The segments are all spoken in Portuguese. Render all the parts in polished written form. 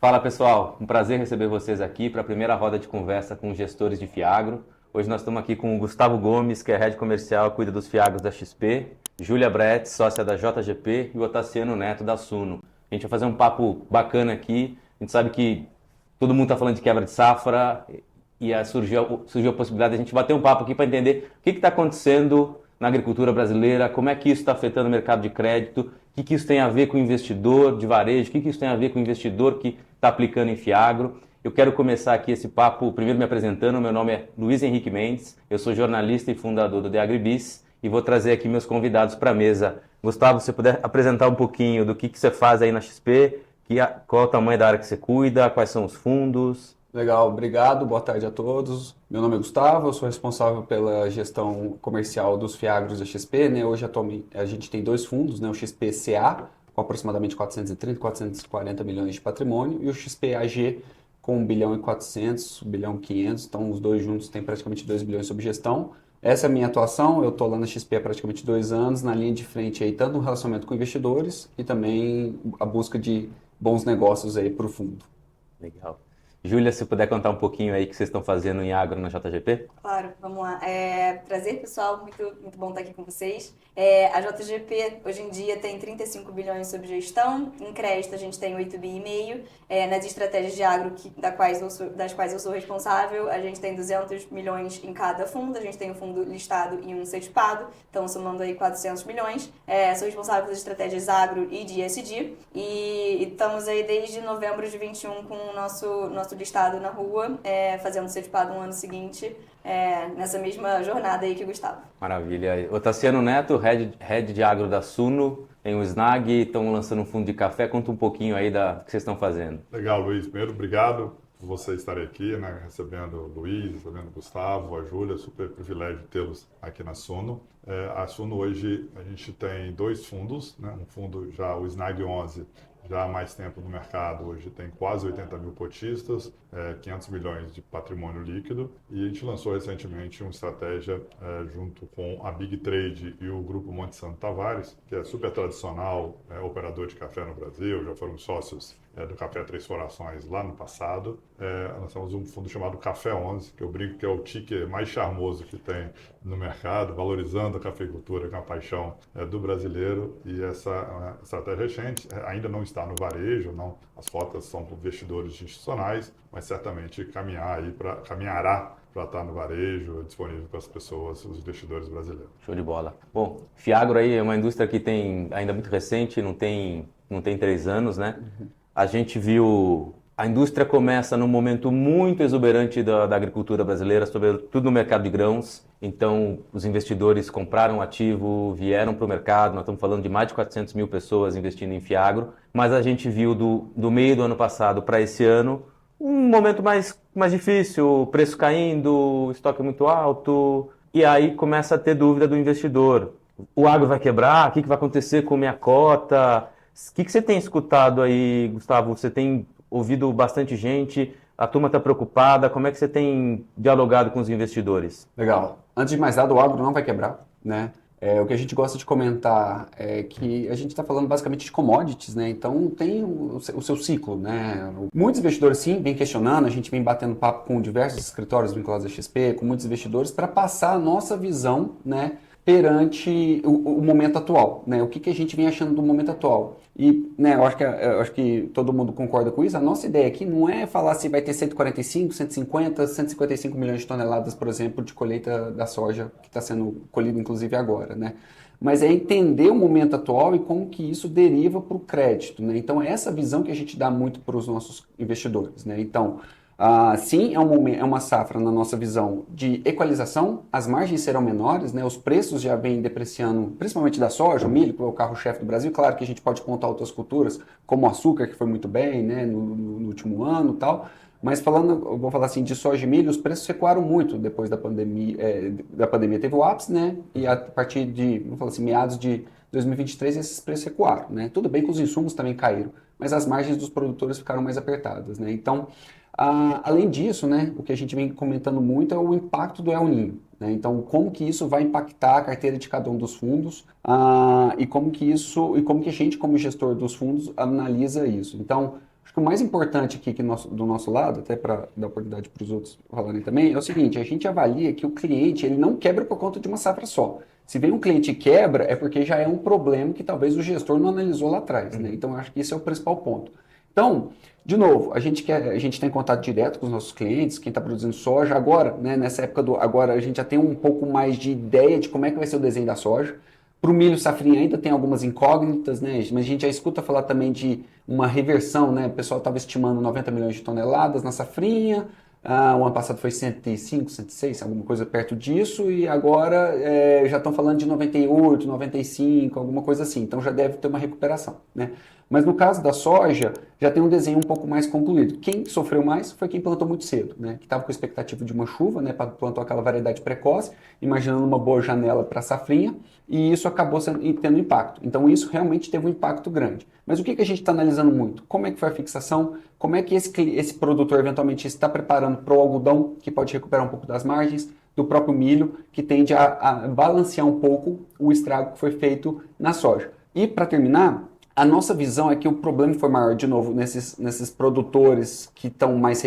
Fala pessoal, um prazer receber vocês aqui para a primeira roda de conversa com os gestores de Fiagro. Hoje nós estamos aqui com o Gustavo Gomes, que é Head Comercial, cuida dos Fiagros da XP, Júlia Brett, sócia da JGP, e o Otaciano Neto da Suno. A gente vai fazer um papo bacana aqui. A gente sabe que todo mundo está falando de quebra de safra e surgiu a possibilidade de a gente bater um papo aqui para entender o que está acontecendo na agricultura brasileira, como é que isso está afetando o mercado de crédito, o que isso tem a ver com o investidor de varejo, o que isso tem a ver com o investidor que está aplicando em Fiagro. Eu quero começar aqui esse papo, primeiro me apresentando, meu nome é Luiz Henrique Mendes, eu sou jornalista e fundador do The Agribis e vou trazer aqui meus convidados para a mesa. Gustavo, se você puder apresentar um pouquinho do que você faz aí na XP, qual é o tamanho da área que você cuida, quais são os fundos. Legal, obrigado, boa tarde a todos. Meu nome é Gustavo, eu sou responsável pela gestão comercial dos Fiagros da XP, né? Hoje atualmente a gente tem dois fundos, né? O XP-CA, com aproximadamente 430, 440 milhões de patrimônio, e o XP-AG com 1 bilhão e 400, 1 bilhão e 500, então os dois juntos têm praticamente 2 bilhões sob gestão. Essa é a minha atuação, eu estou lá na XP há praticamente 2 anos, na linha de frente aí, tanto no relacionamento com investidores e também a busca de bons negócios aí para o fundo. Legal. Júlia, se puder contar um pouquinho aí o que vocês estão fazendo em agro na JGP? Claro, vamos lá. Prazer, pessoal, muito bom estar aqui com vocês. A JGP hoje em dia tem 35 bilhões sob gestão, em crédito a gente tem 8,5 bi. Nas estratégias de agro das quais eu sou responsável, a gente tem 200 milhões em cada fundo, a gente tem um fundo listado e um certificado, então somando aí 400 milhões. Sou responsável pelas estratégias agro e de ESG e estamos aí desde novembro de 21 com o nosso listado na rua, fazendo certificado no ano seguinte, nessa mesma jornada aí que o Gustavo. Maravilha. Otaciano Neto, head de agro da Suno, tem o Snag, estão lançando um fundo de café. Conta um pouquinho aí do que vocês estão fazendo. Legal, Luiz. Primeiro, obrigado por você estarem aqui, né, recebendo o Luiz, recebendo o Gustavo, a Júlia. Super privilégio tê-los aqui na Suno. A Suno hoje, a gente tem dois fundos, né, um fundo já, o Snag 11, já há mais tempo no mercado, hoje tem quase 80 mil cotistas, 500 milhões de patrimônio líquido, e a gente lançou recentemente uma estratégia junto com a Big Trade e o Grupo Monte Santo Tavares, que é super tradicional, operador de café no Brasil, já foram sócios do Café Três Corações lá no passado. Nós temos um fundo chamado Café 11, que eu brinco que é o ticker mais charmoso que tem no mercado, valorizando a cafeicultura com a paixão do brasileiro, e essa estratégia recente ainda não está no varejo, não, as cotas são para investidores institucionais, mas certamente caminhará para estar no varejo, disponível para as pessoas, os investidores brasileiros. Show de bola. Bom, Fiagro aí é uma indústria que tem ainda muito recente, não tem 3 anos, né? A gente viu a indústria começa num momento muito exuberante da agricultura brasileira, sobretudo no mercado de grãos. Então, os investidores compraram ativo, vieram para o mercado. Nós estamos falando de mais de 400 mil pessoas investindo em Fiagro. Mas a gente viu do meio do ano passado para esse ano um momento mais difícil, preço caindo, estoque muito alto. E aí começa a ter dúvida do investidor. O agro vai quebrar? O que vai acontecer com a minha cota? O que você tem escutado aí, Gustavo? Você tem ouvido bastante gente, a turma está preocupada, como é que você tem dialogado com os investidores? Legal. Antes de mais nada, o agro não vai quebrar, né? O que a gente gosta de comentar é que a gente está falando basicamente de commodities, né? Então tem o seu ciclo, né? Muitos investidores sim vêm questionando, a gente vem batendo papo com diversos escritórios vinculados à XP, com muitos investidores, para passar a nossa visão, né, perante o momento atual, né? O que a gente vem achando do momento atual. E, né, eu acho que todo mundo concorda com isso. A nossa ideia aqui não é falar se vai ter 145, 150, 155 milhões de toneladas, por exemplo, de colheita da soja, que está sendo colhida inclusive agora, né? Mas é entender o momento atual e como que isso deriva para o crédito, né? Então, é essa visão que a gente dá muito para os nossos investidores, né? Então, sim, é uma safra, na nossa visão, de equalização, as margens serão menores, né? Os preços já vêm depreciando, principalmente da soja, o milho, que é o carro-chefe do Brasil. Claro que a gente pode contar outras culturas, como o açúcar, que foi muito bem, né, no último ano e tal, mas eu vou falar assim, de soja e milho, os preços recuaram muito depois da pandemia. Teve o ápice, né, e a partir de, vamos falar assim, meados de 2023, esses preços recuaram, né? Tudo bem que os insumos também caíram, mas as margens dos produtores ficaram mais apertadas, né? Então, além disso, né, o que a gente vem comentando muito é o impacto do El Niño, né? Então, como que isso vai impactar a carteira de cada um dos fundos, e como que a gente, como gestor dos fundos, analisa isso. Então, Acho que o mais importante aqui do nosso lado, até para dar oportunidade para os outros falarem também, é o seguinte, a gente avalia que o cliente ele não quebra por conta de uma safra só. Se vem um cliente e quebra, é porque já é um problema que talvez o gestor não analisou lá atrás, né? Então, eu acho que esse é o principal ponto. Então, de novo, a gente tem contato direto com os nossos clientes, quem está produzindo soja. Agora, né, nessa época agora, a gente já tem um pouco mais de ideia de como é que vai ser o desenho da soja. Para o milho safrinha ainda tem algumas incógnitas, né? Mas a gente já escuta falar também de uma reversão, né? O pessoal estava estimando 90 milhões de toneladas na safrinha. O ano passado foi 105, 106, alguma coisa perto disso, e agora já estão falando de 98, 95, alguma coisa assim. Então já deve ter uma recuperação, né? Mas no caso da soja, já tem um desenho um pouco mais concluído. Quem sofreu mais foi quem plantou muito cedo, né? Que estava com a expectativa de uma chuva, né? Plantou aquela variedade precoce, imaginando uma boa janela para a safrinha, e isso acabou tendo impacto. Então isso realmente teve um impacto grande. Mas o que a gente está analisando muito? Como é que foi a fixação? Como é que esse produtor eventualmente está preparando para o algodão, que pode recuperar um pouco das margens, do próprio milho, que tende a balancear um pouco o estrago que foi feito na soja. E para terminar, a nossa visão é que o problema foi maior, de novo, nesses produtores que estão mais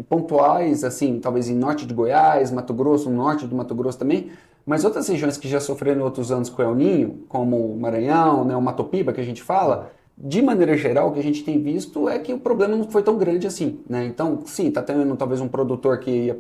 pontuais, assim, talvez em norte de Goiás, Mato Grosso, no norte do Mato Grosso também, mas outras regiões que já sofreram em outros anos com o El Ninho, como o Maranhão, né, o Mato Piba, que a gente fala, de maneira geral, o que a gente tem visto é que o problema não foi tão grande assim, né? Então, sim, está tendo talvez um produtor que ia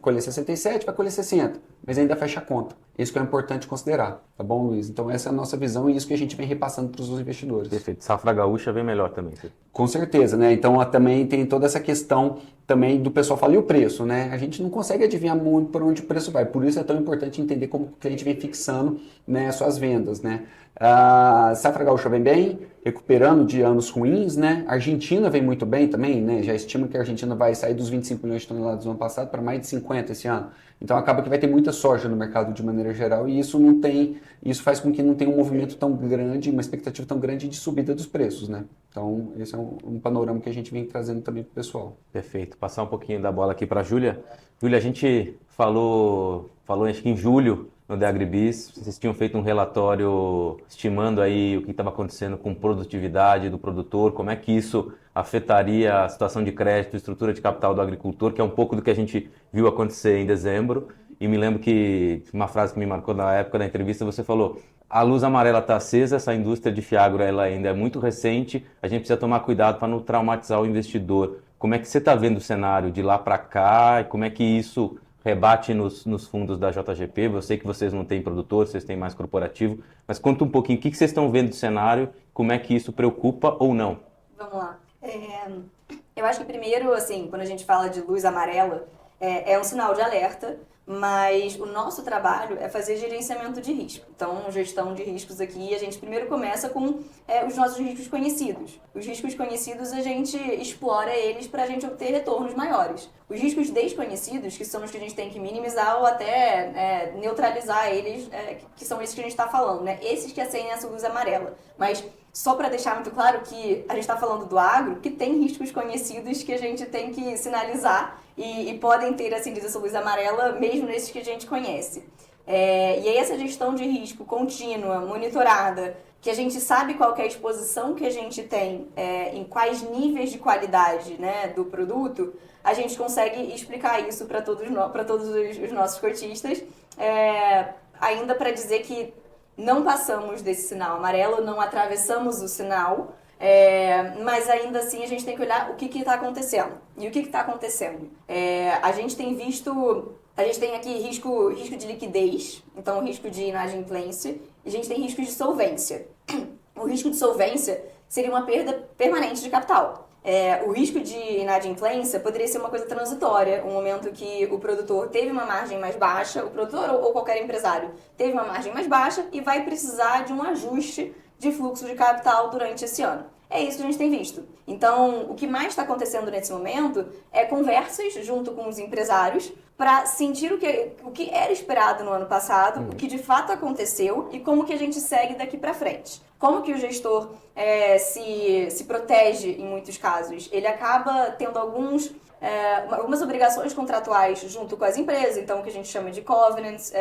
colher 67, vai colher 60, mas ainda fecha a conta. Isso que é importante considerar, tá bom, Luiz? Então, essa é a nossa visão e isso que a gente vem repassando para os investidores. Perfeito. Safra gaúcha vem melhor também. Com certeza, né? Então, também tem toda essa questão também do pessoal falar, e o preço, né? A gente não consegue adivinhar muito por onde o preço vai. Por isso é tão importante entender como o cliente vem fixando, né, suas vendas, né? A safra gaúcha vem bem, recuperando de anos ruins, né? A Argentina vem muito bem também, né? Já estima que a Argentina vai sair dos 25 milhões de toneladas do ano passado para mais de 50 esse ano. Então acaba que vai ter muita soja no mercado de maneira geral e isso faz com que não tenha um movimento tão grande, uma expectativa tão grande de subida dos preços, né? Então esse é um panorama que a gente vem trazendo também para o pessoal. Perfeito. Passar um pouquinho da bola aqui para a Júlia. Júlia, a gente falou acho que em julho no The Agribiz, vocês tinham feito um relatório estimando aí o que estava acontecendo com produtividade do produtor, como é que isso afetaria a situação de crédito, estrutura de capital do agricultor, que é um pouco do que a gente viu acontecer em dezembro. E me lembro que uma frase que me marcou na época da entrevista, você falou: a luz amarela está acesa, essa indústria de Fiagro ela ainda é muito recente, a gente precisa tomar cuidado para não traumatizar o investidor. Como é que você está vendo o cenário de lá para cá e como é que isso rebate nos fundos da JGP? Eu sei que vocês não têm produtor, vocês têm mais corporativo, mas conta um pouquinho o que vocês estão vendo do cenário, como é que isso preocupa ou não? Vamos lá. Eu acho que primeiro, assim, quando a gente fala de luz amarela, é um sinal de alerta, mas o nosso trabalho é fazer gerenciamento de risco. Então, gestão de riscos aqui, a gente primeiro começa com os nossos riscos conhecidos. Os riscos conhecidos, a gente explora eles para a gente obter retornos maiores. Os riscos desconhecidos, que são os que a gente tem que minimizar ou até neutralizar eles, que são esses que a gente está falando, né? Esses que acendem essa luz amarela. Mas só para deixar muito claro que a gente está falando do agro, que tem riscos conhecidos que a gente tem que sinalizar e podem ter, assim, essa luz amarela mesmo nesses que a gente conhece. E aí essa gestão de risco contínua, monitorada, que a gente sabe qual que é a exposição que a gente tem, em quais níveis de qualidade, né, do produto, a gente consegue explicar isso para todos os nossos cotistas, ainda para dizer que não passamos desse sinal amarelo, não atravessamos o sinal, mas ainda assim a gente tem que olhar o que está acontecendo. E o que está acontecendo? A gente tem aqui risco de liquidez, então risco de inadimplência, e a gente tem risco de solvência. O risco de solvência seria uma perda permanente de capital. O risco de inadimplência poderia ser uma coisa transitória, um momento que o produtor teve uma margem mais baixa, o produtor ou qualquer empresário teve uma margem mais baixa e vai precisar de um ajuste de fluxo de capital durante esse ano. É isso que a gente tem visto. Então, o que mais está acontecendo nesse momento é conversas junto com os empresários para sentir o que era esperado no ano passado, o que de fato aconteceu e como que a gente segue daqui para frente. como que o gestor se protege em muitos casos? Ele acaba tendo algumas obrigações contratuais junto com as empresas, então o que a gente chama de covenants,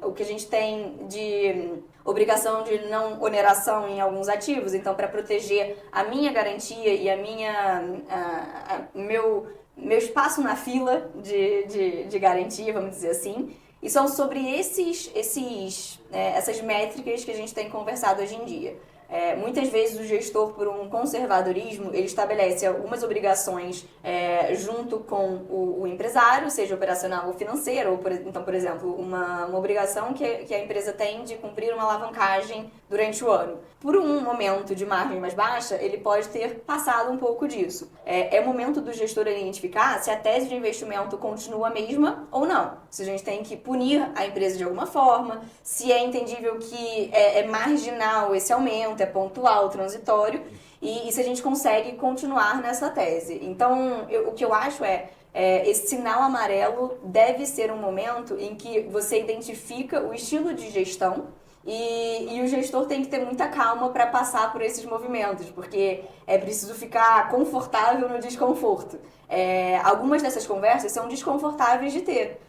o que a gente tem de obrigação de não oneração em alguns ativos, então para proteger a minha garantia e meu espaço na fila de garantia, vamos dizer assim. E são sobre essas métricas que a gente tem conversado hoje em dia. Muitas vezes o gestor, por um conservadorismo, ele estabelece algumas obrigações junto com o empresário, seja operacional ou financeira, ou então, por exemplo, uma obrigação que a empresa tem de cumprir uma alavancagem durante o ano. Por um momento de margem mais baixa, ele pode ter passado um pouco disso. É o momento do gestor identificar se a tese de investimento continua a mesma ou não. Se a gente tem que punir a empresa de alguma forma, se é entendível que é marginal esse aumento, é pontual, transitório, e se a gente consegue continuar nessa tese. Então, o que eu acho esse sinal amarelo deve ser um momento em que você identifica o estilo de gestão e o gestor tem que ter muita calma para passar por esses movimentos, porque é preciso ficar confortável no desconforto. Algumas dessas conversas são desconfortáveis de ter.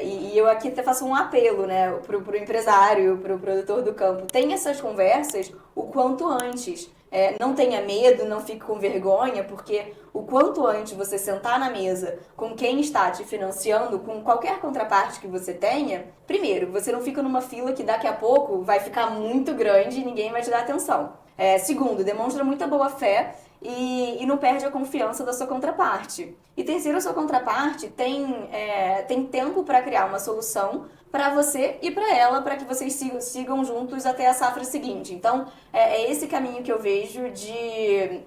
E eu aqui até faço um apelo, né, pro empresário, pro produtor do campo. Tenha essas conversas o quanto antes. Não tenha medo, não fique com vergonha, porque o quanto antes você sentar na mesa com quem está te financiando, com qualquer contraparte que você tenha, primeiro, você não fica numa fila que daqui a pouco vai ficar muito grande e ninguém vai te dar atenção. Segundo, demonstra muita boa fé e não perde a confiança da sua contraparte. E terceiro, a sua contraparte tem tempo para criar uma solução para você e para ela, para que vocês sigam juntos até a safra seguinte. Então, é esse caminho que eu vejo de...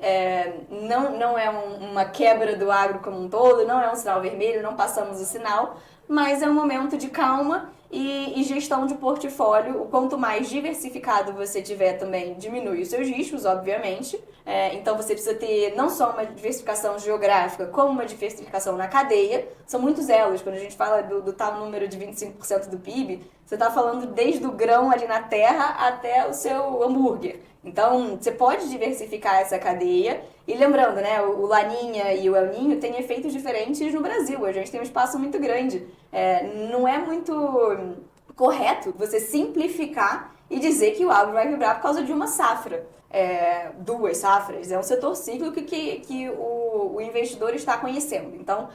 não é uma quebra do agro como um todo, não é um sinal vermelho, não passamos o sinal, mas é um momento de calma e gestão de portfólio. O quanto mais diversificado você tiver também, diminui os seus riscos, obviamente. Então você precisa ter não só uma diversificação geográfica, como uma diversificação na cadeia. São muitos elos. Quando a gente fala do tal número de 25% do PIB, você está falando desde o grão ali na terra até o seu hambúrguer. Então, você pode diversificar essa cadeia. E lembrando, né, o Laninha e o El Niño têm efeitos diferentes no Brasil. A gente tem um espaço muito grande. Não é muito correto você simplificar e dizer que o agro vai vibrar por causa de uma safra. 2 safras. É um setor cíclico que o investidor está conhecendo. Então,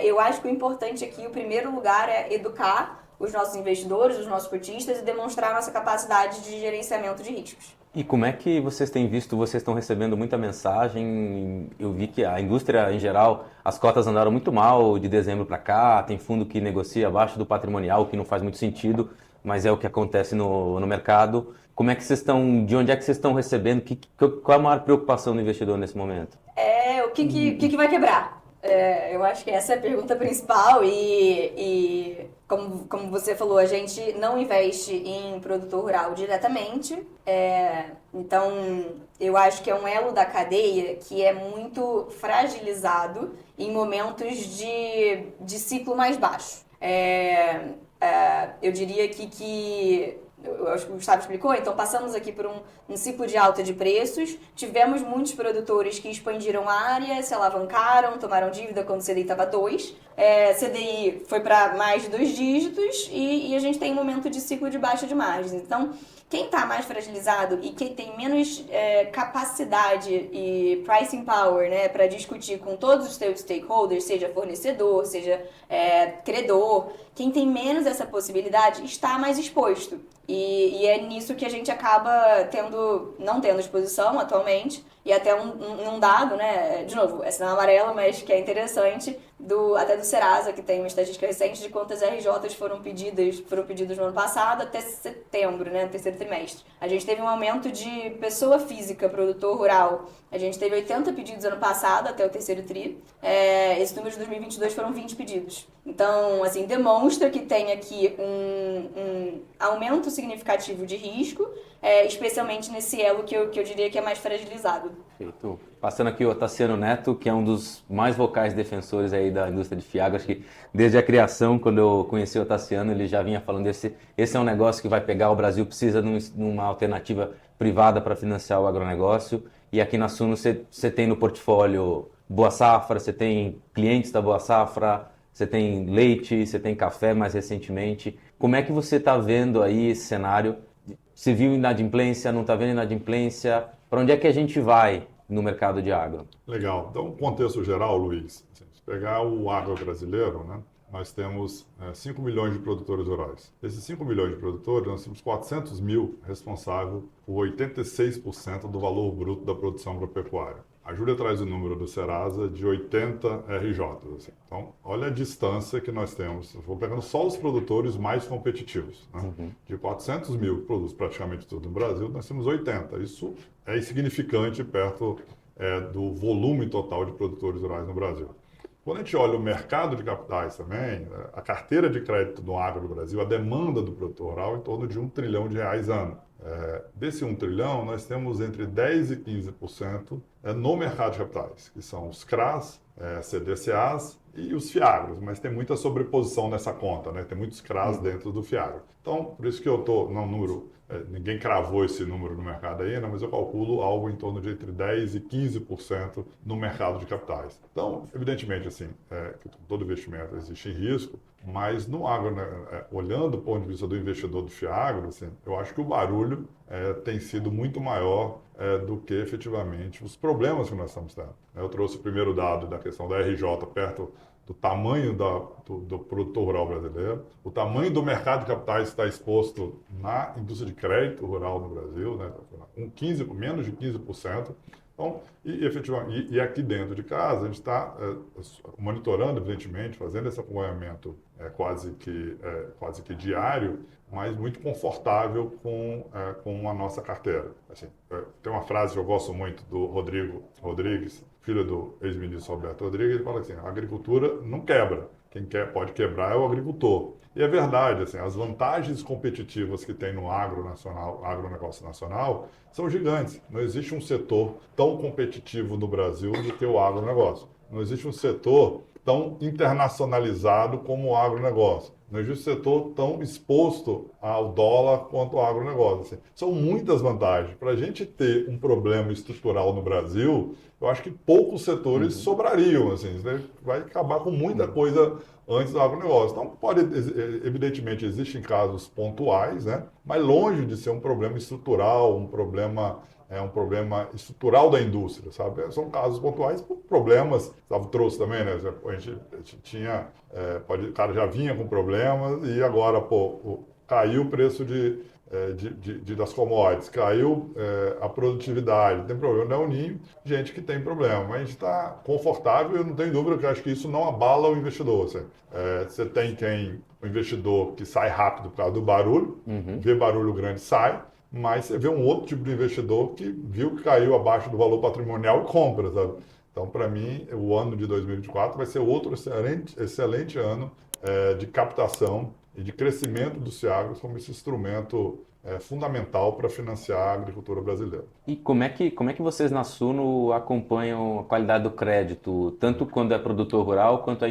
eu acho que o importante aqui, o primeiro lugar, é educar os nossos investidores, os nossos cotistas e demonstrar a nossa capacidade de gerenciamento de riscos. E como é que vocês têm visto, vocês estão recebendo muita mensagem? Eu vi que a indústria em geral, as cotas andaram muito mal de dezembro para cá, tem fundo que negocia abaixo do patrimonial, o que não faz muito sentido, mas é o que acontece no mercado. Como é que vocês estão, de onde é que vocês estão recebendo? Qual é a maior preocupação do investidor nesse momento? O que vai quebrar? Eu acho que essa é a pergunta principal e como você falou, a gente não investe em produtor rural diretamente, então eu acho que é um elo da cadeia que é muito fragilizado em momentos de ciclo mais baixo. Eu diria que eu acho que o Gustavo explicou, então passamos aqui por um ciclo de alta de preços, tivemos muitos produtores que expandiram a área, se alavancaram, tomaram dívida quando o CDI estava 2, CDI foi para mais de 2 dígitos e a gente tem um momento de ciclo de baixa de margens. Então, quem está mais fragilizado e quem tem menos capacidade e pricing power, né, para discutir com todos os seus stakeholders, seja fornecedor, seja credor, quem tem menos essa possibilidade está mais exposto. E é nisso que a gente acaba não tendo exposição atualmente. E até um dado, né, de novo, é sinal amarelo, mas que é interessante, até do Serasa, que tem uma estatística recente de quantas RJs foram pedidas no ano passado até setembro, né, no terceiro trimestre. A gente teve um aumento de pessoa física, produtor rural. A gente teve 80 pedidos ano passado, até o terceiro tri. Esse número de 2022 foram 20 pedidos. Então, assim, demonstra que tem aqui um aumento significativo de risco, especialmente nesse elo que eu diria que é mais fragilizado. Perfeito. Passando aqui o Tassiano Neto, que é um dos mais vocais defensores aí da indústria de Fiagro. Acho que desde a criação, quando eu conheci o Tassiano, ele já vinha falando esse é um negócio que vai pegar, o Brasil precisa de uma alternativa privada para financiar o agronegócio. E aqui na Suno você tem no portfólio Boa Safra, você tem clientes da Boa Safra, você tem leite, você tem café mais recentemente. Como é que você está vendo aí esse cenário? Você viu inadimplência, não está vendo inadimplência? Para onde é que a gente vai no mercado de agro? Legal. Então, contexto geral, Luiz, assim, se pegar o agro brasileiro, né, nós temos 5 milhões de produtores rurais. Desses 5 milhões de produtores, nós temos 400 mil responsáveis por 86% do valor bruto da produção agropecuária. A Júlia traz o número do Serasa de 80 RJs. Assim. Então, olha a distância que nós temos. Vou pegando só os produtores mais competitivos. Né? De 400 mil que produz praticamente tudo no Brasil, nós temos 80. Isso é insignificante perto do volume total de produtores rurais no Brasil. Quando a gente olha o mercado de capitais também, a carteira de crédito do agro do Brasil, a demanda do produtor rural em torno de R$ 1 trilhão ano. Desse 1 trilhão, nós temos entre 10% e 15% no mercado de capitais, que são os CRAs, CDCAs e os FIAGROS, mas tem muita sobreposição nessa conta, né? Tem muitos CRAs dentro do FIAGRO. Então, por isso que eu estou no número, ninguém cravou esse número no mercado ainda, mas eu calculo algo em torno de entre 10% e 15% no mercado de capitais. Então, evidentemente, assim, que todo investimento existe risco, mas no agro, né, olhando do ponto de vista do investidor do FIAGRO, assim, eu acho que o barulho tem sido muito maior do que efetivamente os problemas que nós estamos tendo. Eu trouxe o primeiro dado da questão da RJ perto do tamanho do produtor rural brasileiro, o tamanho do mercado de capitais está exposto na indústria de crédito rural no Brasil, né, menos de 15%. Então, efetivamente, e aqui dentro de casa, a gente está monitorando, evidentemente, fazendo esse acompanhamento quase que diário, mas muito confortável com a nossa carteira. Assim, tem uma frase que eu gosto muito do Rodrigo Rodrigues, filho do ex-ministro Roberto Rodrigues, ele fala assim, a agricultura não quebra, quem pode quebrar é o agricultor. E é verdade, assim, as vantagens competitivas que tem no agronegócio nacional são gigantes. Não existe um setor tão competitivo no Brasil do que o agronegócio. Não existe um setor tão internacionalizado como o agronegócio. Não existe um setor tão exposto ao dólar quanto o agronegócio. Assim. São muitas vantagens. Para a gente ter um problema estrutural no Brasil, eu acho que poucos setores sobrariam. Assim, vai acabar com muita coisa antes do agronegócio. Então, evidentemente, existem casos pontuais, né? Mas longe de ser um problema estrutural, um problema estrutural da indústria, sabe? São casos pontuais por problemas, sabe, trouxe também, né? A gente tinha, o cara já vinha com problemas e agora, caiu o preço das commodities, caiu a produtividade, tem problema, não é o ninho, gente que tem problema, mas a gente está confortável, eu não tenho dúvida que eu acho que isso não abala o investidor. Você tem o investidor que sai rápido por causa do barulho, vê barulho grande, sai, mas você vê um outro tipo de investidor que viu que caiu abaixo do valor patrimonial e compra, sabe? Então, para mim, o ano de 2024 vai ser outro excelente ano de captação e de crescimento dos FIAGROS como esse instrumento fundamental para financiar a agricultura brasileira. E como é que vocês na Suno acompanham a qualidade do crédito, tanto quando é produtor rural quanto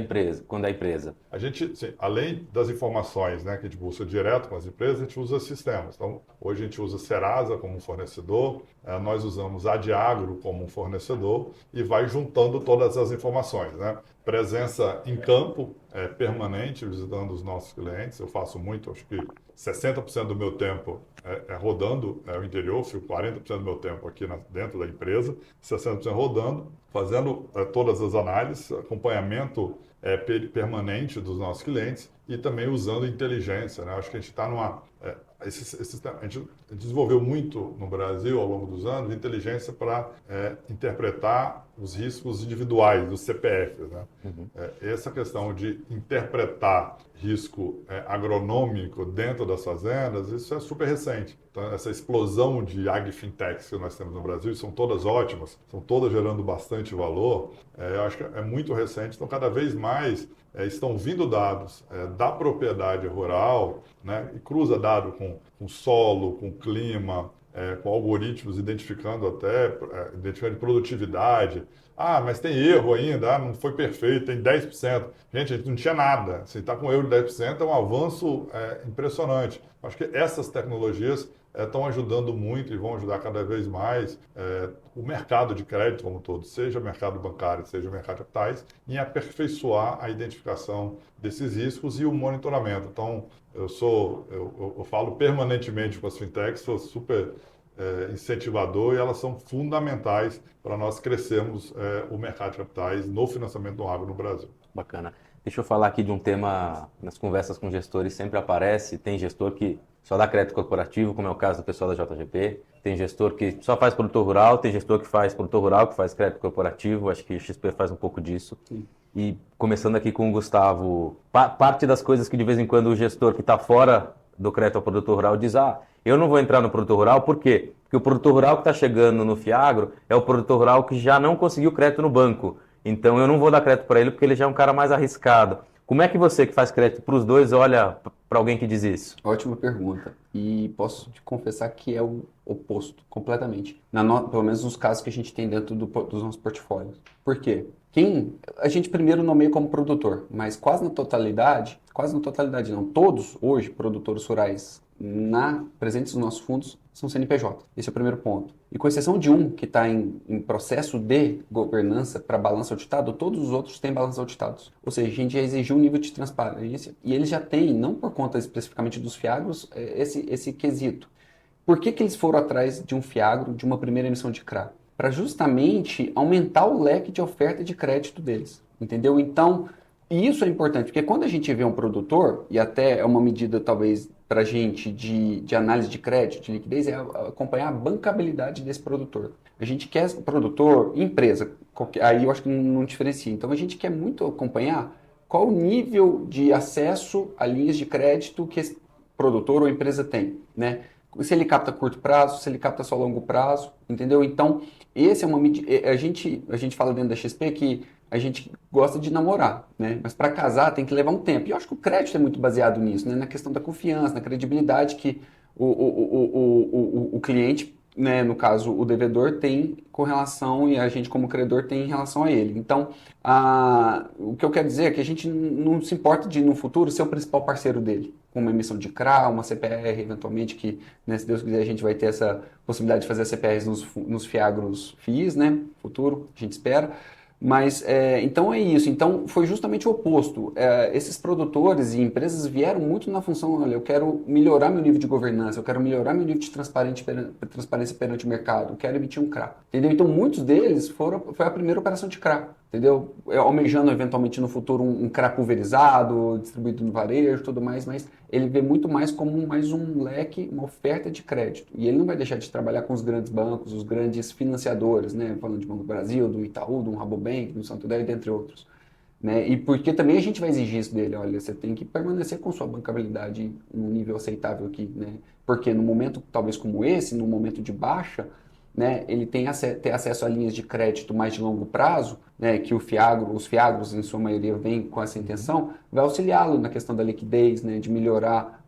quando é empresa? A gente, sim, além das informações, né, que a gente busca direto com as empresas, a gente usa sistemas. Então, hoje a gente usa Serasa como um fornecedor, nós usamos Adiagro como um fornecedor e vai juntando todas as informações, né? Presença em campo permanente, visitando os nossos clientes. Eu faço muito, acho que 60% do meu tempo rodando o interior, fico 40% do meu tempo aqui dentro da empresa, 60% rodando, fazendo todas as análises, acompanhamento permanente dos nossos clientes e também usando inteligência, né? Acho que a gente está a gente desenvolveu muito no Brasil ao longo dos anos inteligência para interpretar os riscos individuais dos CPFs, né? Essa questão de interpretar risco agronômico dentro das fazendas, isso é super recente. Então, essa explosão de agfintechs que nós temos no Brasil, são todas ótimas, são todas gerando bastante valor, eu acho que é muito recente. Então, cada vez mais estão vindo dados da propriedade rural, né, e cruza dado com solo, com clima, com algoritmos identificando produtividade. Ah, mas tem erro ainda, não foi perfeito, tem 10%. Gente, a gente não tinha nada. Se está com erro de 10%, é um avanço impressionante. Acho que essas tecnologias estão ajudando muito e vão ajudar cada vez mais o mercado de crédito como um todo, seja o mercado bancário, seja o mercado de capitais, em aperfeiçoar a identificação desses riscos e o monitoramento. Então, eu falo permanentemente com as fintechs, sou super incentivador e elas são fundamentais para nós crescermos o mercado de capitais no financiamento do agro no Brasil. Bacana. Deixa eu falar aqui de um tema, nas conversas com gestores sempre aparece, tem gestor que só dá crédito corporativo, como é o caso do pessoal da JGP, tem gestor que só faz produtor rural, tem gestor que faz produtor rural, que faz crédito corporativo, acho que o XP faz um pouco disso. Sim. E começando aqui com o Gustavo, parte das coisas que de vez em quando o gestor que está fora do crédito ao produtor rural diz, eu não vou entrar no produtor rural, por quê? Porque o produtor rural que está chegando no Fiagro é o produtor rural que já não conseguiu crédito no banco. Então eu não vou dar crédito para ele porque ele já é um cara mais arriscado. Como é que você que faz crédito para os dois olha para alguém que diz isso? Ótima pergunta. E posso te confessar que é o oposto, completamente. Pelo menos nos casos que a gente tem dentro dos nossos portfólios. Por quê? A gente primeiro nomeia como produtor, mas quase na totalidade não, todos hoje, produtores rurais presentes nos nossos fundos, são CNPJ. Esse é o primeiro ponto. E com exceção de um que está em processo de governança para balanço auditado, todos os outros têm balanço auditados. Ou seja, a gente já exigiu um nível de transparência e eles já têm, não por conta especificamente dos fiagros, esse quesito. Por que eles foram atrás de um fiagro, de uma primeira emissão de CRA? Para justamente aumentar o leque de oferta de crédito deles. Entendeu? Então, isso é importante, porque quando a gente vê um produtor, e até é uma medida talvez para a gente de análise de crédito, de liquidez, é acompanhar a bancabilidade desse produtor. A gente quer produtor, empresa, aí eu acho que não diferencia. Então a gente quer muito acompanhar qual o nível de acesso a linhas de crédito que esse produtor ou empresa tem, né? Se ele capta curto prazo, se ele capta só longo prazo, entendeu? Então, esse é uma medida. A gente fala dentro da XP que a gente gosta de namorar, né? Mas para casar tem que levar um tempo. E eu acho que o crédito é muito baseado nisso, né? Na questão da confiança, na credibilidade que o cliente, né? No caso, o devedor tem com relação, e a gente como credor tem em relação a ele. Então, o que eu quero dizer é que a gente não se importa de, no futuro, ser o principal parceiro dele. Com uma emissão de CRA, uma CPR, eventualmente, que, né, se Deus quiser, a gente vai ter essa possibilidade de fazer as CPRs nos fiagros FIIs, né? Futuro, a gente espera. Mas, então é isso. Então, foi justamente o oposto. Esses produtores e empresas vieram muito na função, olha, eu quero melhorar meu nível de governança, eu quero melhorar meu nível de transparência perante o mercado, eu quero emitir um CRA. Entendeu? Então, muitos deles foi a primeira operação de CRA. Entendeu? Almejando eventualmente no futuro um CRA pulverizado, distribuído no varejo, tudo mais, mas ele vê muito mais como mais um leque, uma oferta de crédito. E ele não vai deixar de trabalhar com os grandes bancos, os grandes financiadores, né? Falando de Banco do Brasil, do Itaú, do Rabobank, do Santander, dentre outros. Né? E porque também a gente vai exigir isso dele, olha, você tem que permanecer com sua bancabilidade em um nível aceitável aqui, né? Porque no momento talvez como esse, no momento de baixa, né, ele tem ter acesso a linhas de crédito mais de longo prazo, né, que os fiagros em sua maioria vêm com essa intenção, vai auxiliá-lo na questão da liquidez, né, de melhorar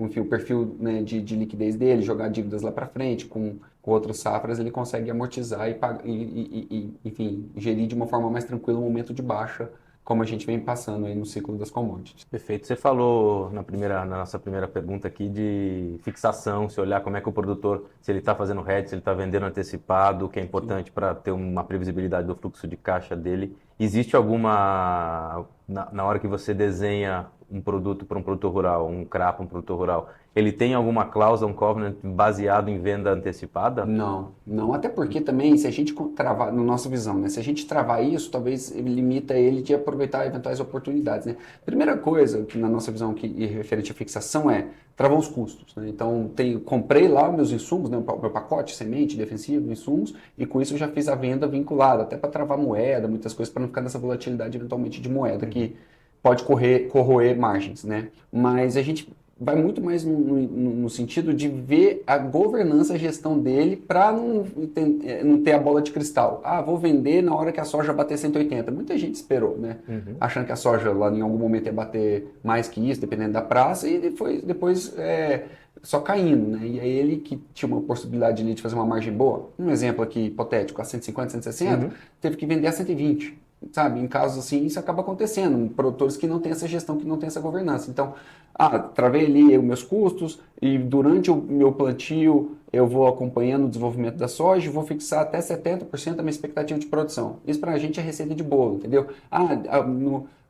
enfim, o perfil, né, de liquidez dele, jogar dívidas lá para frente, com outras safras ele consegue amortizar e enfim, gerir de uma forma mais tranquila o momento de baixa, como a gente vem passando aí no ciclo das commodities. Perfeito. Você falou na nossa primeira pergunta aqui de fixação, se olhar como é que o produtor, se ele está fazendo hedge, se ele está vendendo antecipado, o que é importante para ter uma previsibilidade do fluxo de caixa dele. Existe alguma, na hora que você desenha um produto para um produtor rural, um CRA para um produtor rural, ele tem alguma cláusula, um covenant baseado em venda antecipada? Não, até porque também, se a gente travar, na nossa visão, né, se a gente travar isso, talvez limita ele de aproveitar eventuais oportunidades, né? Primeira coisa, que na nossa visão, que referente à fixação, é travar os custos, né? Então, comprei lá meus insumos, né, o meu pacote, semente, defensivo, insumos, e com isso eu já fiz a venda vinculada, até para travar moeda, muitas coisas, para não ficar nessa volatilidade eventualmente de moeda, que pode corroer margens, né? Mas a gente vai muito mais no sentido de ver a governança, a gestão dele, para não ter a bola de cristal. Vou vender na hora que a soja bater 180. Muita gente esperou, né? Achando que a soja lá em algum momento ia bater mais que isso, dependendo da praça, e depois só caindo, né? E aí ele que tinha uma possibilidade de fazer uma margem boa, um exemplo aqui hipotético, a 150, 160, teve que vender a 120. sabe, em casos assim, isso acaba acontecendo, produtores que não têm essa gestão, que não têm essa governança. Então, travei ali os meus custos e durante o meu plantio eu vou acompanhando o desenvolvimento da soja e vou fixar até 70% da minha expectativa de produção. Isso para a gente é receita de bolo, entendeu?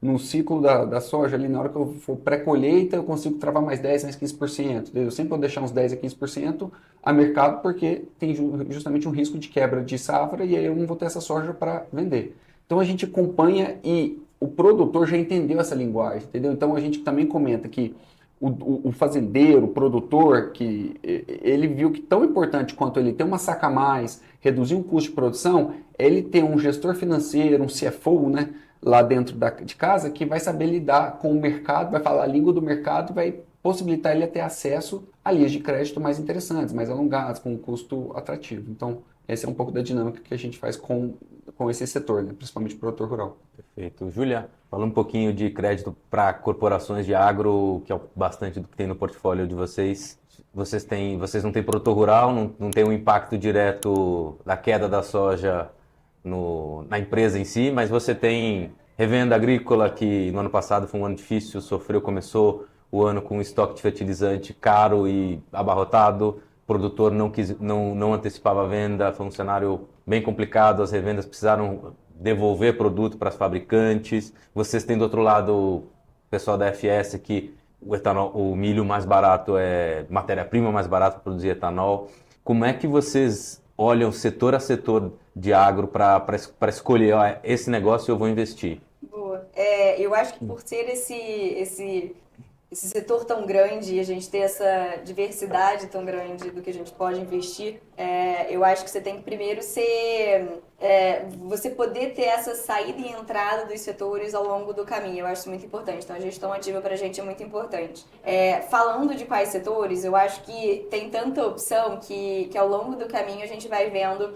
No ciclo da soja, ali na hora que eu for pré-colheita, eu consigo travar mais 10, mais 15%. Eu sempre vou deixar uns 10 a 15% a mercado porque tem justamente um risco de quebra de safra e aí eu não vou ter essa soja para vender. Então a gente acompanha e o produtor já entendeu essa linguagem, entendeu? Então a gente também comenta que o fazendeiro, o produtor, que ele viu que tão importante quanto ele ter uma saca a mais, reduzir o custo de produção, é ele ter um gestor financeiro, um CFO, né, lá dentro de casa, que vai saber lidar com o mercado, vai falar a língua do mercado e vai possibilitar ele a ter acesso a linhas de crédito mais interessantes, mais alongadas, com um custo atrativo. Então, essa é um pouco da dinâmica que a gente faz com esse setor, né? Principalmente o produtor rural. Perfeito. Júlia, falando um pouquinho de crédito para corporações de agro, que é bastante do que tem no portfólio de vocês. Vocês não têm produtor rural, não tem um impacto direto da queda da soja na empresa em si, mas você tem revenda agrícola que no ano passado foi um ano difícil, começou o ano com um estoque de fertilizante caro e abarrotado, o produtor não antecipava a venda, foi um cenário bem complicado, as revendas precisaram devolver produto para as fabricantes. Vocês têm do outro lado o pessoal da FS que o milho mais barato é matéria-prima mais barata para produzir etanol. Como é que vocês olham setor a setor de agro para escolher, esse negócio eu vou investir? Boa. Eu acho que por ser esse setor tão grande e a gente ter essa diversidade tão grande do que a gente pode investir, eu acho que você tem que primeiro você poder ter essa saída e entrada dos setores ao longo do caminho. Eu acho isso muito importante. Então, a gestão ativa para a gente é muito importante. Falando de quais setores, eu acho que tem tanta opção que ao longo do caminho a gente vai vendo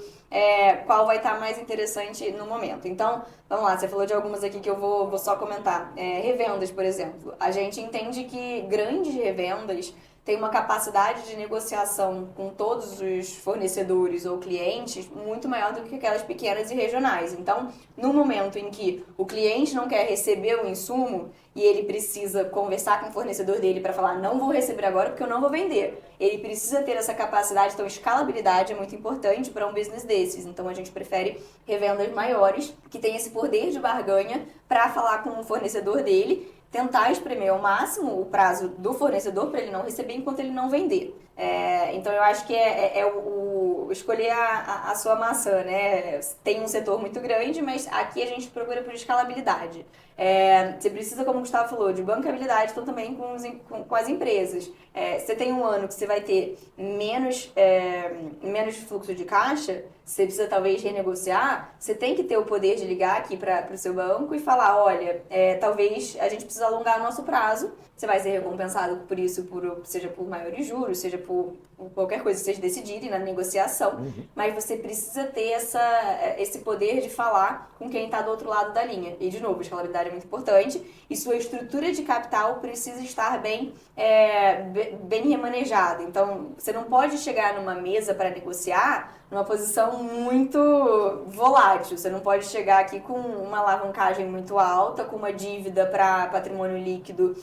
qual vai estar mais interessante no momento. Então, vamos lá, você falou de algumas aqui que eu vou só comentar. Revendas, por exemplo. A gente entende que grandes revendas têm uma capacidade de negociação com todos os fornecedores ou clientes muito maior do que aquelas pequenas e regionais. Então, no momento em que o cliente não quer receber o insumo e ele precisa conversar com o fornecedor dele para falar, não vou receber agora porque eu não vou vender. Ele precisa ter essa capacidade, então escalabilidade é muito importante para um business desses. Então, a gente prefere revendas maiores, que tem esse poder de barganha para falar com o fornecedor dele, tentar espremer ao máximo o prazo do fornecedor para ele não receber enquanto ele não vender. Então eu acho que escolher a sua maçã, né? Tem um setor muito grande, mas aqui a gente procura por escalabilidade. Você precisa, como o Gustavo falou, de bancabilidade, então também com as empresas. Você tem um ano que você vai ter menos fluxo de caixa, você precisa talvez renegociar, você tem que ter o poder de ligar aqui para o seu banco e falar, olha, talvez a gente precisa alongar o nosso prazo, você vai ser recompensado por isso, seja por maiores juros, seja por qualquer coisa que vocês decidirem na negociação, mas você precisa ter esse poder de falar com quem está do outro lado da linha. E, de novo, a escalabilidade é muito importante e sua estrutura de capital precisa estar bem remanejada. Então, você não pode chegar numa mesa para negociar numa posição muito volátil. Você não pode chegar aqui com uma alavancagem muito alta, com uma dívida para patrimônio líquido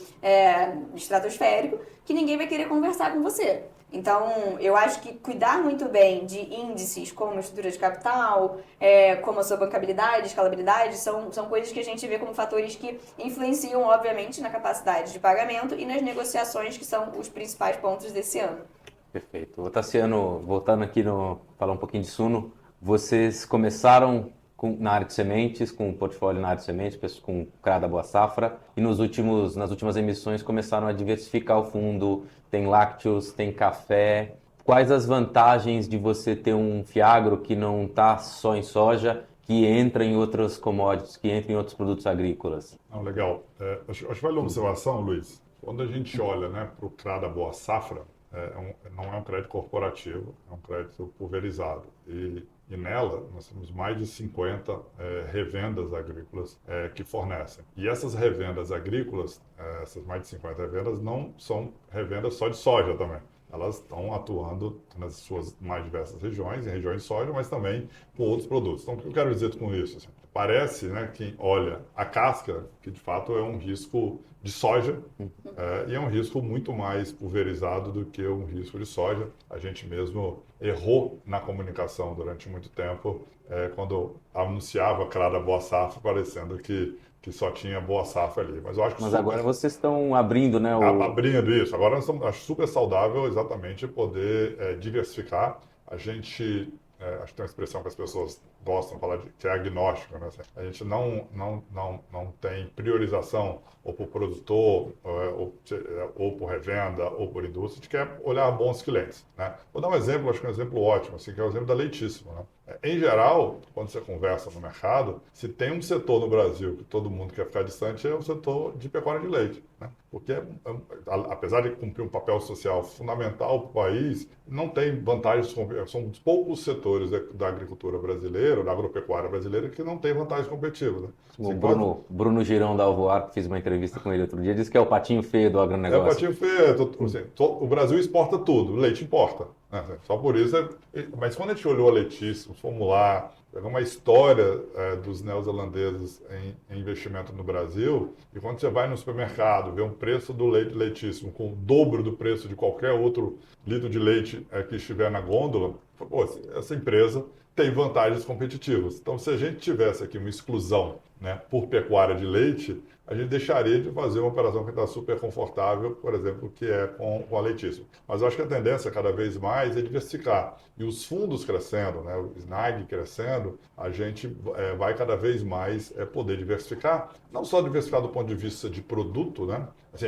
estratosférico, que ninguém vai querer conversar com você. Então, eu acho que cuidar muito bem de índices como estrutura de capital, como a sua bancabilidade, escalabilidade, são coisas que a gente vê como fatores que influenciam, obviamente, na capacidade de pagamento e nas negociações, que são os principais pontos desse ano. Perfeito. Tassiano, voltando aqui falar um pouquinho de Suno, vocês começaram na área de sementes, com um portfólio na área de sementes, com o CRA da Boa Safra, e nas últimas emissões começaram a diversificar o fundo, tem lácteos, tem café. Quais as vantagens de você ter um Fiagro que não está só em soja, que entra em outras commodities, que entra em outros produtos agrícolas? Legal. Acho que vale uma observação, Luiz. Quando a gente olha, né, para o CRA da Boa Safra, não é um crédito corporativo, é um crédito pulverizado. E nela, nós temos mais de 50 revendas agrícolas que fornecem. E essas revendas agrícolas, essas mais de 50 revendas, não são revendas só de soja também. Elas estão atuando nas suas mais diversas regiões, em regiões de soja, mas também com outros produtos. Então, o que eu quero dizer com isso? Assim, parece, né, quem olha a casca, que de fato é um risco de soja, e é um risco muito mais pulverizado do que um risco de soja. A gente mesmo errou na comunicação durante muito tempo, quando anunciava a cada boa safra, parecendo que só tinha boa safra ali. Mas eu acho que Mas agora vocês estão abrindo, né? abrindo isso. Agora acho super saudável exatamente poder diversificar. A gente, acho que tem uma expressão que as pessoas gostam de falar, que é agnóstico, né? Assim, a gente não tem priorização ou por produtor, ou por revenda, ou por indústria. A gente quer olhar bons clientes, né? Vou dar um exemplo, acho que é um exemplo ótimo, assim, que é o exemplo da Leitíssimo, né? Em geral, quando você conversa no mercado, se tem um setor no Brasil que todo mundo quer ficar distante, é o setor de pecuária de leite, né? Porque, apesar de cumprir um papel social fundamental para o país, não tem vantagens, são dos poucos setores da agricultura brasileira, ou da agropecuária brasileira, que não tem vantagens competitivas, né? O Bruno Girão da Alvoar, que fiz uma entrevista com ele outro dia, disse que é o patinho feio do É o agronegócio. patinho feio. Assim, o Brasil exporta tudo, o leite importa, né? Só por isso. Mas quando a gente olhou a Leitíssimo, fomos lá, pegamos uma história dos neozelandeses em investimento no Brasil, e quando você vai no supermercado, vê um preço do leite Leitíssimo com o dobro do preço de qualquer outro litro de leite que estiver na gôndola, pô, essa empresa tem vantagens competitivas. Então, se a gente tivesse aqui uma exclusão, né, por pecuária de leite, a gente deixaria de fazer uma operação que está super confortável, por exemplo, que é com a Leitíssimo. Mas eu acho que a tendência cada vez mais é diversificar. E os fundos crescendo, né, o SNAG crescendo, a gente vai cada vez mais poder diversificar. Não só diversificar do ponto de vista de produto, né? Assim,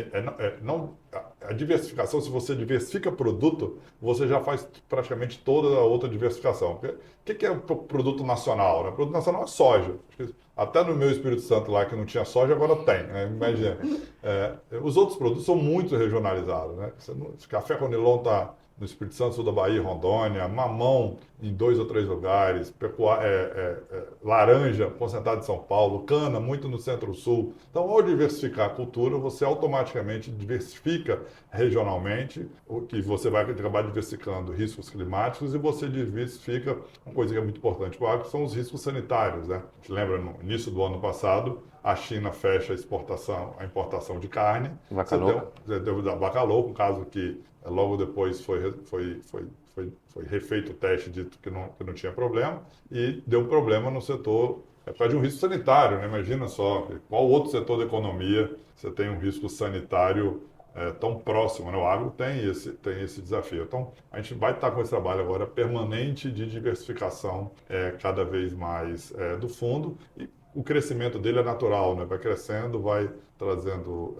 a diversificação, se você diversifica produto, você já faz praticamente toda a outra diversificação. O que é o produto nacional, né? O produto nacional é soja. Até no meu Espírito Santo lá, que não tinha soja, agora tem, né? Imagina. Os outros produtos são muito regionalizados, né? Café Conilon está no Espírito Santo, sul da Bahia, Rondônia, mamão em 2 ou 3 lugares, laranja concentrada em São Paulo, cana muito no Centro-Sul. Então, ao diversificar a cultura, você automaticamente diversifica regionalmente, o que você vai acabar diversificando riscos climáticos e você diversifica uma coisa que é muito importante para o agro, que são os riscos sanitários, né? A gente lembra, no início do ano passado, a China fecha a importação de carne. Vaca louca. Você deu da vaca louca, um caso que logo depois foi refeito o teste, dito que não tinha problema, e deu problema no setor, por causa de um risco sanitário, né? Imagina só, qual outro setor da economia você tem um risco sanitário tão próximo, né? O agro tem esse desafio. Então, a gente vai estar com esse trabalho agora permanente de diversificação cada vez mais do fundo, e o crescimento dele é natural, né? Vai crescendo, vai trazendo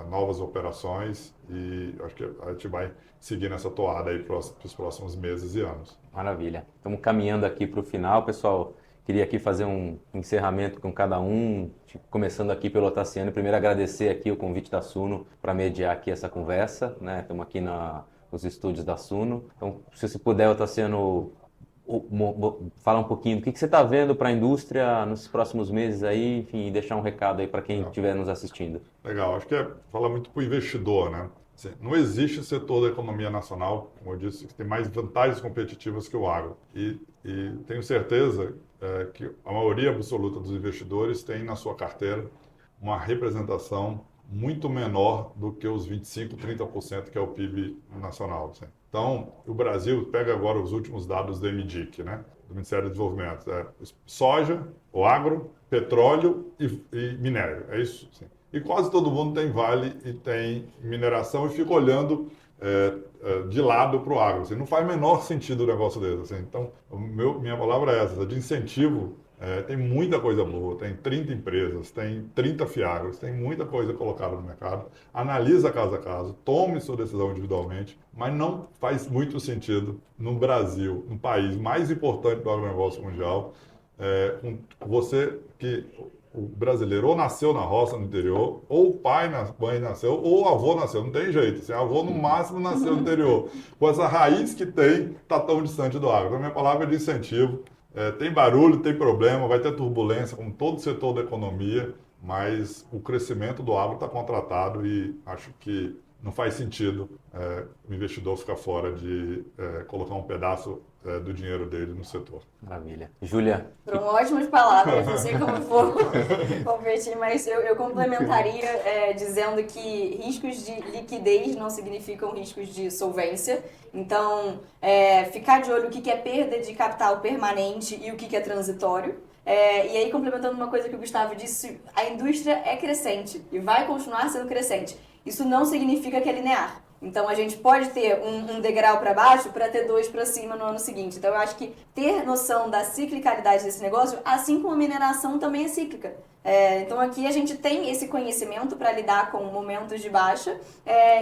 novas operações, e acho que a gente vai seguir nessa toada aí para os próximos meses e anos. Maravilha. Estamos caminhando aqui para o final, pessoal. Queria aqui fazer um encerramento com cada um, começando aqui pelo Otaciano. Primeiro agradecer aqui o convite da Suno para mediar aqui essa conversa, né? Estamos aqui nos estúdios da Suno. Então, se você puder, Otaciano, falar um pouquinho do que você está vendo para a indústria nos próximos meses aí, enfim, e deixar um recado aí para quem estiver nos assistindo. Legal, acho que falar muito para o investidor, né? Assim, não existe setor da economia nacional, como eu disse, que tem mais vantagens competitivas que o agro. E tenho certeza que a maioria absoluta dos investidores tem na sua carteira uma representação muito menor do que os 25%, 30% que é o PIB nacional. Assim. Então, o Brasil, pega agora os últimos dados do MDIC, né, do Ministério do Desenvolvimento, soja, o agro, petróleo e minério, é isso? Assim. E quase todo mundo tem vale e tem mineração e fica olhando de lado para o agro. Assim, não faz o menor sentido o negócio desse. Assim. Então, minha palavra é essa, de incentivo. Tem muita coisa boa, tem 30 empresas, tem 30 fiagros, tem muita coisa colocada no mercado. Analisa caso a caso, tome sua decisão individualmente, mas não faz muito sentido no Brasil, no país mais importante do agronegócio mundial, com você que o brasileiro ou nasceu na roça, no interior, ou o pai, mãe nasceu, ou o avô nasceu, não tem jeito. Assim, o avô, no máximo, nasceu no interior. Com essa raiz que tem, está tão distante do agro. Então, minha palavra é de incentivo. Tem barulho, tem problema, vai ter turbulência, como todo setor da economia, mas o crescimento do agro está contratado e acho que não faz sentido o investidor ficar fora de colocar um pedaço do dinheiro dele no setor. Maravilha. Júlia? Foram ótimas palavras, não sei como for convertir, mas eu complementaria dizendo que riscos de liquidez não significam riscos de solvência. Então, ficar de olho o que é perda de capital permanente e o que é transitório. E aí, complementando uma coisa que o Gustavo disse, a indústria é crescente e vai continuar sendo crescente. Isso não significa que é linear. Então, a gente pode ter um degrau para baixo para ter 2 para cima no ano seguinte. Então, eu acho que ter noção da ciclicalidade desse negócio, assim como a mineração também é cíclica. Então, aqui a gente tem esse conhecimento para lidar com momentos de baixa.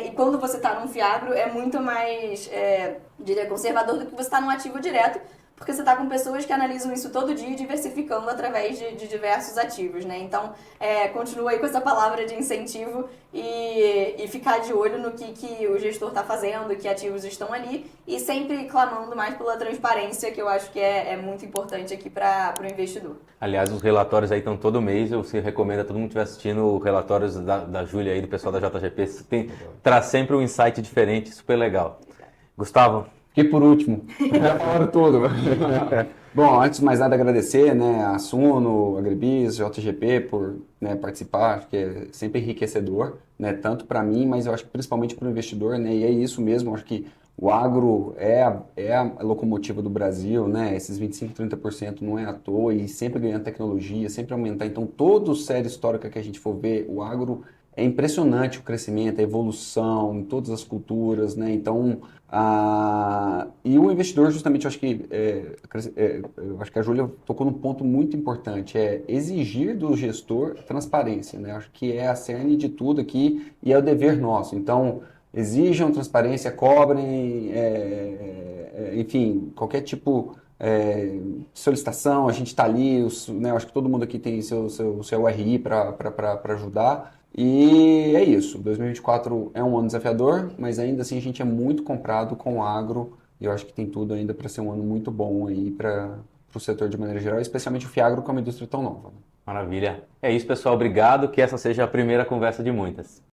E quando você está num fiagro, é muito mais, diria, conservador do que você está num ativo direto, porque você está com pessoas que analisam isso todo dia, diversificando através de diversos ativos, né? Então, continua aí com essa palavra de incentivo e ficar de olho no que o gestor está fazendo, que ativos estão ali, e sempre clamando mais pela transparência, que eu acho que é muito importante aqui para o investidor. Aliás, os relatórios aí estão todo mês, eu recomendo a todo mundo que estiver assistindo relatórios da Júlia aí, do pessoal da JGP, traz sempre um insight diferente, super legal. Gustavo? Fiquei por último, já falaram tudo. Bom, antes de mais nada agradecer, né, a Suno, a Grebis, JGP por, né, participar, acho que é sempre enriquecedor, né, tanto para mim, mas eu acho que principalmente para o investidor, né, e é isso mesmo, acho que o agro é a locomotiva do Brasil, né, esses 25%, 30% não é à toa, e sempre ganhando tecnologia, sempre aumentar, então toda série histórica que a gente for ver, o agro é impressionante o crescimento, a evolução em todas as culturas, né? Então, e o investidor, justamente, eu acho que a Júlia tocou num ponto muito importante, é exigir do gestor transparência, né? Acho que é a cerne de tudo aqui e é o dever nosso. Então, exijam transparência, cobrem, enfim, qualquer tipo de solicitação, a gente está ali, né? Acho que todo mundo aqui tem seu RI para ajudar. E é isso, 2024 é um ano desafiador, mas ainda assim a gente é muito comprado com o agro e eu acho que tem tudo ainda para ser um ano muito bom aí para o setor de maneira geral, especialmente o fiagro, que é uma indústria tão nova. Maravilha. É isso, pessoal. Obrigado. Que essa seja a primeira conversa de muitas.